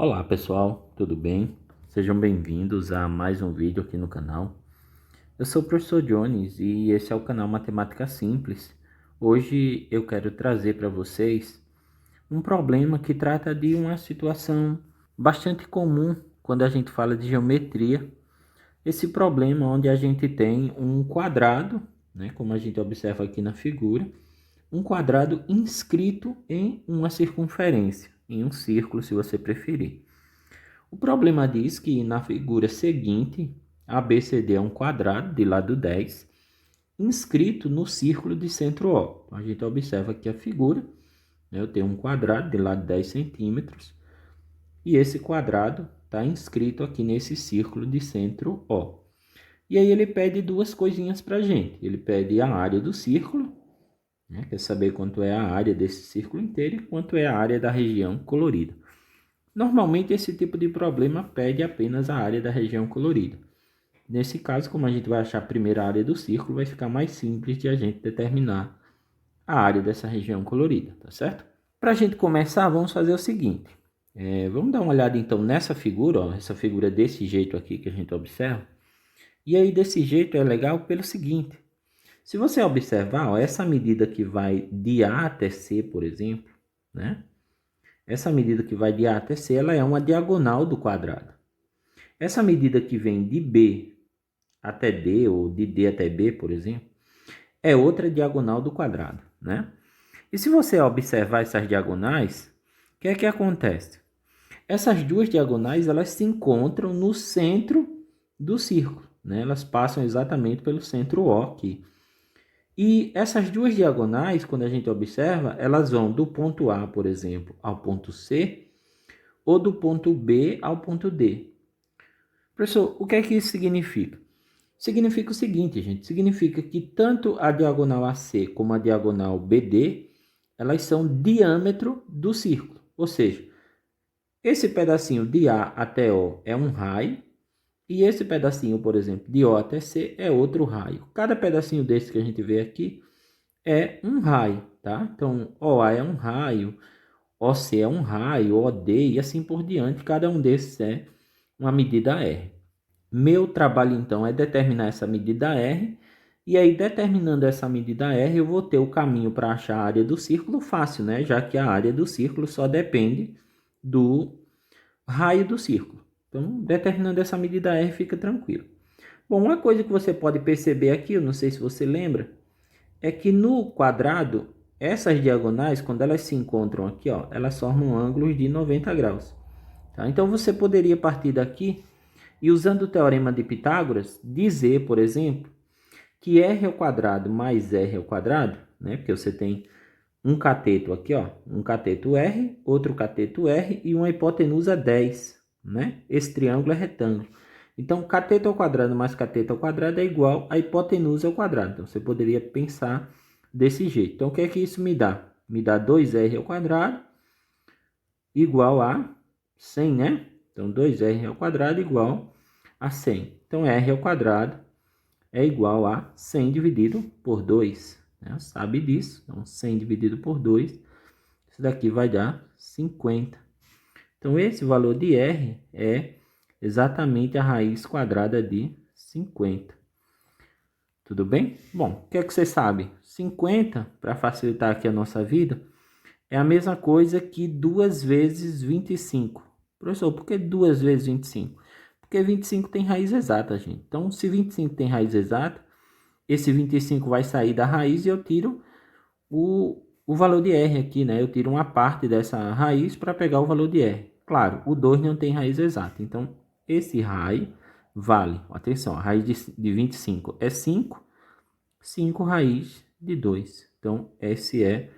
Olá pessoal, tudo bem? Sejam bem-vindos a mais um vídeo aqui no canal. Eu sou o professor Jones e esse é o canal Matemática Simples. Hoje eu quero trazer para vocês um problema que trata de uma situação bastante comum quando a gente fala de geometria. Esse problema onde a gente tem um quadrado, né, como a gente observa aqui na figura, um quadrado inscrito em uma circunferência, em um círculo se você preferir. O problema diz que na figura seguinte, ABCD é um quadrado de lado 10, inscrito no círculo de centro O. A gente observa aqui a figura, né? Eu tenho um quadrado de lado 10 centímetros, e esse quadrado está inscrito aqui nesse círculo de centro O. E aí ele pede duas coisinhas para a gente. Ele pede a área do círculo, né? Quer saber quanto é a área desse círculo inteiro e quanto é a área da região colorida. Normalmente esse tipo de problema pede apenas a área da região colorida. Nesse caso, como a gente vai achar a primeira área do círculo, vai ficar mais simples de a gente determinar a área dessa região colorida, tá certo? Para a gente começar, vamos fazer o seguinte. Vamos dar uma olhada então nessa figura, ó, essa figura desse jeito aqui que a gente observa. E aí desse jeito é legal pelo seguinte. Se você observar, ó, essa medida que vai de A até C, por exemplo, né? Essa medida que vai de A até C, ela é uma diagonal do quadrado. Essa medida que vem de B até D, ou de D até B, por exemplo, é outra diagonal do quadrado, né? E se você observar essas diagonais, o que é que acontece? Essas duas diagonais, elas se encontram no centro do círculo, né? Elas passam exatamente pelo centro O aqui. E essas duas diagonais, quando a gente observa, elas vão do ponto A, por exemplo, ao ponto C, ou do ponto B ao ponto D. Professor, o que é que isso significa? Significa o seguinte, gente. Significa que tanto a diagonal AC como a diagonal BD, elas são diâmetro do círculo. Ou seja, esse pedacinho de A até O é um raio, e esse pedacinho, por exemplo, de O até C é outro raio. Cada pedacinho desse que a gente vê aqui é um raio, tá? Então, OA é um raio, OC é um raio, OD e assim por diante. Cada um desses é uma medida R. Meu trabalho, então, é determinar essa medida R. E aí, determinando essa medida R, eu vou ter o caminho para achar a área do círculo fácil, né? Já que a área do círculo só depende do raio do círculo. Então, determinando essa medida R, fica tranquilo. Bom, uma coisa que você pode perceber aqui, eu não sei se você lembra, é que no quadrado, essas diagonais, quando elas se encontram aqui, ó, elas formam ângulos de 90 graus. Tá? Então, você poderia partir daqui e, usando o teorema de Pitágoras, dizer, por exemplo, que r ao quadrado mais r ao quadrado, né? Porque você tem um cateto aqui, ó, um cateto r, outro cateto r e uma hipotenusa 10, né? Esse triângulo é retângulo. Então, cateto ao quadrado mais cateto ao quadrado é igual a hipotenusa ao quadrado. Então, você poderia pensar desse jeito. Então, o que é que isso me dá? Me dá 2r ao quadrado igual a 100, né? Então, 2r ao quadrado igual a 100. Então, r ao quadrado é igual a 100 dividido por 2. Né? Sabe disso? Então, 100 dividido por 2, isso daqui vai dar 50. Então, esse valor de R é exatamente a raiz quadrada de 50. Tudo bem? Bom, o que é que você sabe? 50, para facilitar aqui a nossa vida, é a mesma coisa que 2 vezes 25. Professor, por que 2 vezes 25? Porque 25 tem raiz exata, gente. Então, se 25 tem raiz exata, esse 25 vai sair da raiz e eu tiro o valor de R aqui, né? Eu tiro uma parte dessa raiz para pegar o valor de R. Claro, o 2 não tem raiz exata. Então, esse raio vale, atenção, a raiz de 25 é 5, 5 raiz de 2. Então, esse é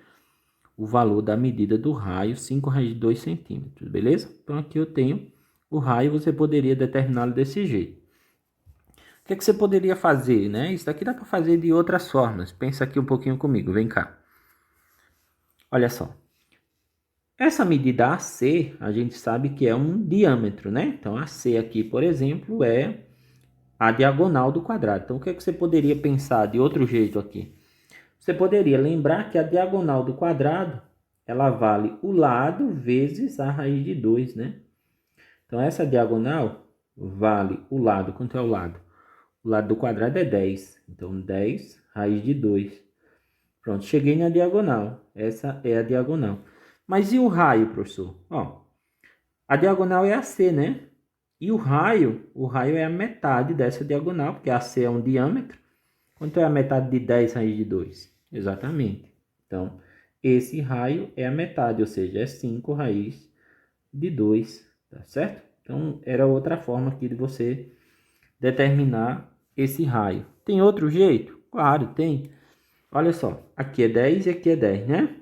o valor da medida do raio, 5 raiz de 2 centímetros, beleza? Então, aqui eu tenho o raio, você poderia determiná-lo desse jeito. O que é que você poderia fazer, né? Isso daqui dá para fazer de outras formas. Pensa aqui um pouquinho comigo, vem cá. Olha só. Essa medida AC, a gente sabe que é um diâmetro, né? Então, AC aqui, por exemplo, é a diagonal do quadrado. Então, o que é que você poderia pensar de outro jeito aqui? Você poderia lembrar que a diagonal do quadrado, ela vale o lado vezes a raiz de 2, né? Então, essa diagonal vale o lado. Quanto é o lado? O lado do quadrado é 10. Então, 10 raiz de 2. Pronto, cheguei na diagonal. Essa é a diagonal. Mas e o raio, professor? Ó, a diagonal é AC, né? E o raio é a metade dessa diagonal, porque AC é um diâmetro. Quanto é a metade de 10 raiz de 2? Exatamente. Então, esse raio é a metade, ou seja, é 5 raiz de 2, tá certo? Então, era outra forma aqui de você determinar esse raio. Tem outro jeito? Claro, tem. Olha só, aqui é 10 e aqui é 10, né?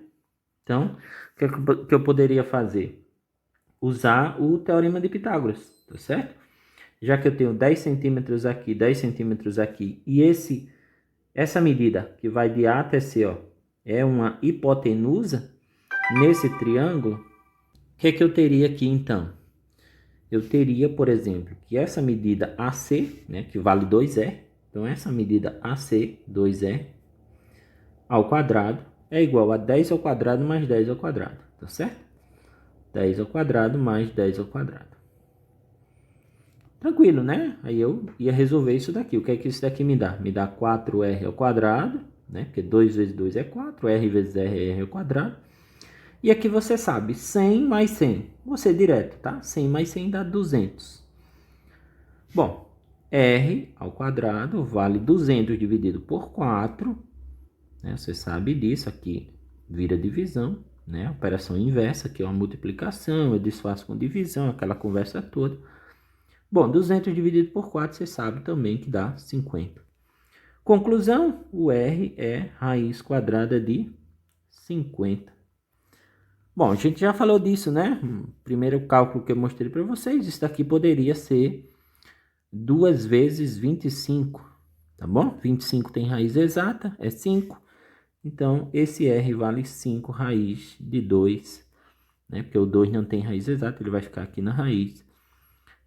Então, o que eu poderia fazer? Usar o teorema de Pitágoras, tá certo? Já que eu tenho 10 centímetros aqui, 10 centímetros aqui, e essa medida que vai de A até C, ó, é uma hipotenusa nesse triângulo, o que eu teria aqui então? Eu teria, por exemplo, que essa medida AC, né, que vale 2E, então essa medida AC, 2E, ao quadrado, é igual a 10 ao quadrado mais 10 ao quadrado, tá certo? 10 ao quadrado mais 10 ao quadrado. Tranquilo, né? Aí eu ia resolver isso daqui. O que é que isso daqui me dá? Me dá 4R ao quadrado, né? Porque 2 vezes 2 é 4, R vezes R é R ao quadrado. E aqui você sabe, 100 mais 100. Vou ser direto, tá? 100 mais 100 dá 200. Bom, R ao quadrado vale 200 dividido por 4. Né? Você sabe disso, aqui vira divisão, né? Operação inversa, que é uma multiplicação, eu desfaço com divisão, aquela conversa toda. Bom, 200 dividido por 4, você sabe também que dá 50. Conclusão, o R é raiz quadrada de 50. Bom, a gente já falou disso, né? Primeiro cálculo que eu mostrei para vocês, isso daqui poderia ser 2 vezes 25, tá bom? 25 tem raiz exata, é 5. Então, esse R vale 5 raiz de 2, né? Porque o 2 não tem raiz exata, ele vai ficar aqui na raiz.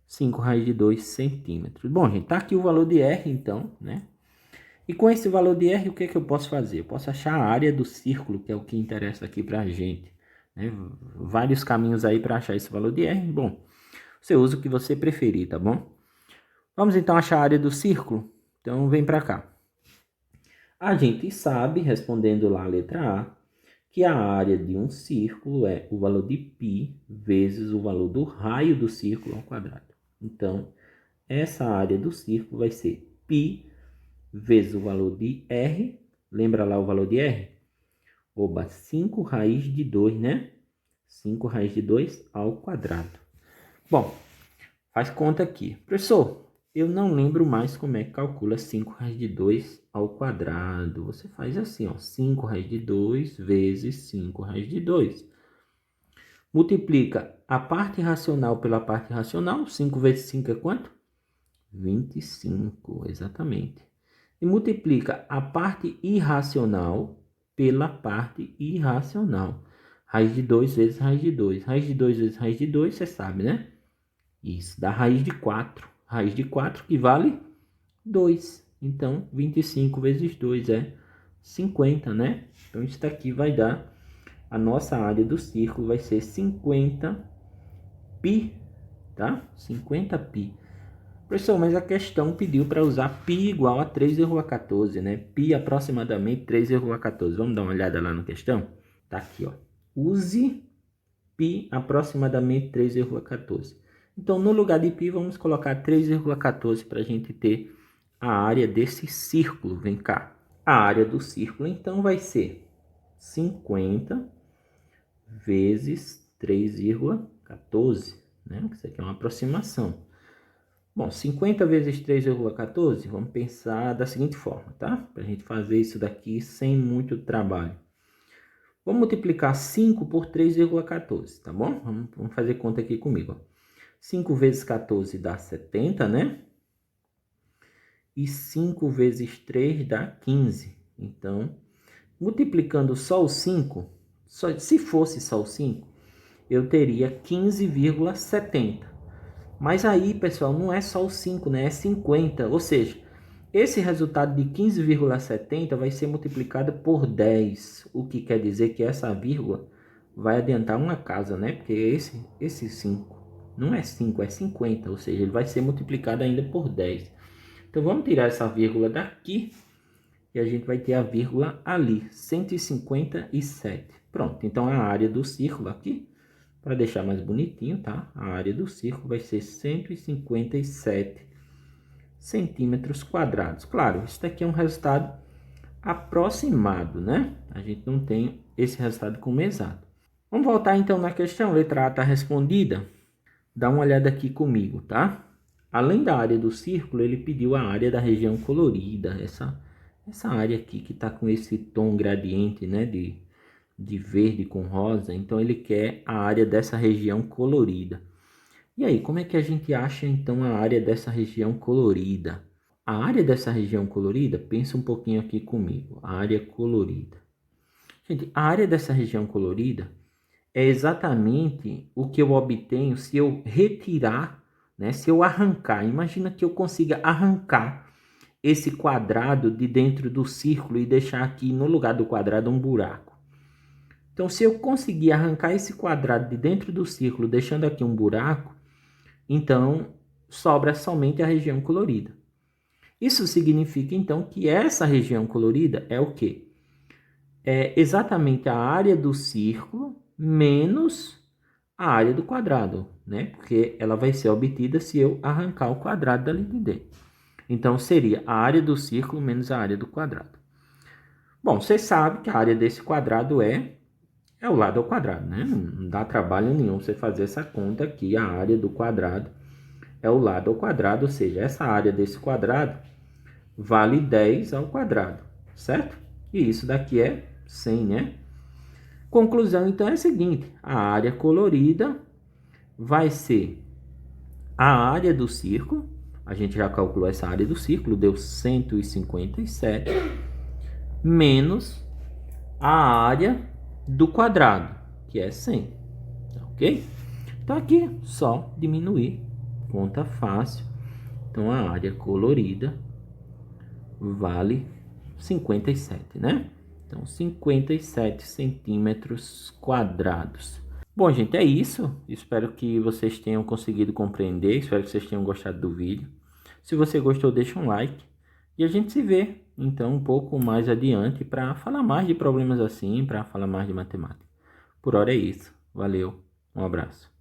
5 raiz de 2 centímetros. Bom, gente, tá aqui o valor de R, então, né? E com esse valor de R, o que é que eu posso fazer? Eu posso achar a área do círculo, que é o que interessa aqui pra gente, né? Vários caminhos aí para achar esse valor de R. Bom, você usa o que você preferir, tá bom? Vamos então achar a área do círculo? Então, vem para cá. A gente sabe, respondendo lá a letra A, que a área de um círculo é o valor de π vezes o valor do raio do círculo ao quadrado. Então, essa área do círculo vai ser π vezes o valor de R. Lembra lá o valor de R? Oba, 5 raiz de 2, né? 5 raiz de 2 ao quadrado. Bom, faz conta aqui. Professor, eu não lembro mais como é que calcula 5 raiz de 2 ao quadrado. Você faz assim, ó, 5 raiz de 2 vezes 5 raiz de 2. Multiplica a parte racional pela parte racional. 5 vezes 5 é quanto? 25, exatamente. E multiplica a parte irracional pela parte irracional. Raiz de 2 vezes raiz de 2. Raiz de 2 vezes raiz de 2, você sabe, né? Isso, dá raiz de 4. Raiz de 4 que vale 2. Então, 25 vezes 2 é 50, né? Então, isso daqui vai dar, a nossa área do círculo vai ser 50 π, tá? 50 π. Professor, mas a questão pediu para usar π igual a 3,14, né? Π aproximadamente 3,14. Vamos dar uma olhada lá na questão? Tá aqui, ó. Use π aproximadamente 3,14. Então, no lugar de π, vamos colocar 3,14 para a gente ter a área desse círculo. Vem cá. A área do círculo, então, vai ser 50 vezes 3,14, né? Isso aqui é uma aproximação. Bom, 50 vezes 3,14, vamos pensar da seguinte forma, tá? Para a gente fazer isso daqui sem muito trabalho. Vamos multiplicar 5 por 3,14, tá bom? Vamos fazer conta aqui comigo. 5 vezes 14 dá 70, né? E 5 vezes 3 dá 15. Então, multiplicando só o 5, se fosse só o 5, eu teria 15,70. Mas aí, pessoal, não é só o 5, né? É 50. Ou seja, esse resultado de 15,70 vai ser multiplicado por 10. O que quer dizer que essa vírgula vai adiantar uma casa, né? Porque é esse 5. Não é 5, é 50, ou seja, ele vai ser multiplicado ainda por 10. Então, vamos tirar essa vírgula daqui e a gente vai ter a vírgula ali, 157. Pronto, então a área do círculo aqui, para deixar mais bonitinho, tá? A área do círculo vai ser 157 centímetros quadrados. Claro, isso daqui é um resultado aproximado, né? A gente não tem esse resultado como exato. Vamos voltar então na questão. Letra A está respondida. Dá uma olhada aqui comigo, tá? Além da área do círculo, ele pediu a área da região colorida. Essa área aqui que está com esse tom gradiente, né? De verde com rosa. Então, ele quer a área dessa região colorida. E aí, como é que a gente acha então a área dessa região colorida? A área dessa região colorida, pensa um pouquinho aqui comigo. A área colorida. Gente, a área dessa região colorida é exatamente o que eu obtenho se eu retirar, né? Se eu arrancar. Imagina que eu consiga arrancar esse quadrado de dentro do círculo e deixar aqui no lugar do quadrado um buraco. Então, se eu conseguir arrancar esse quadrado de dentro do círculo, deixando aqui um buraco, então sobra somente a região colorida. Isso significa, então, que essa região colorida é o quê? É exatamente a área do círculo menos a área do quadrado, né? Porque ela vai ser obtida se eu arrancar o quadrado dali de dentro. Então, seria a área do círculo menos a área do quadrado. Bom, você sabe que a área desse quadrado é o lado ao quadrado, né? Não dá trabalho nenhum você fazer essa conta aqui. A área do quadrado é o lado ao quadrado, ou seja, essa área desse quadrado vale 10 ao quadrado, certo? E isso daqui é 100, né? Conclusão, então, é a seguinte. A área colorida vai ser a área do círculo. A gente já calculou essa área do círculo, deu 157, menos a área do quadrado, que é 100, ok? Então, aqui, só diminuir, conta fácil. Então, a área colorida vale 57, né? Então, 57 centímetros quadrados. Bom, gente, é isso. Espero que vocês tenham conseguido compreender. Espero que vocês tenham gostado do vídeo. Se você gostou, deixa um like. E a gente se vê, então, um pouco mais adiante para falar mais de problemas assim, para falar mais de matemática. Por hora é isso. Valeu, um abraço.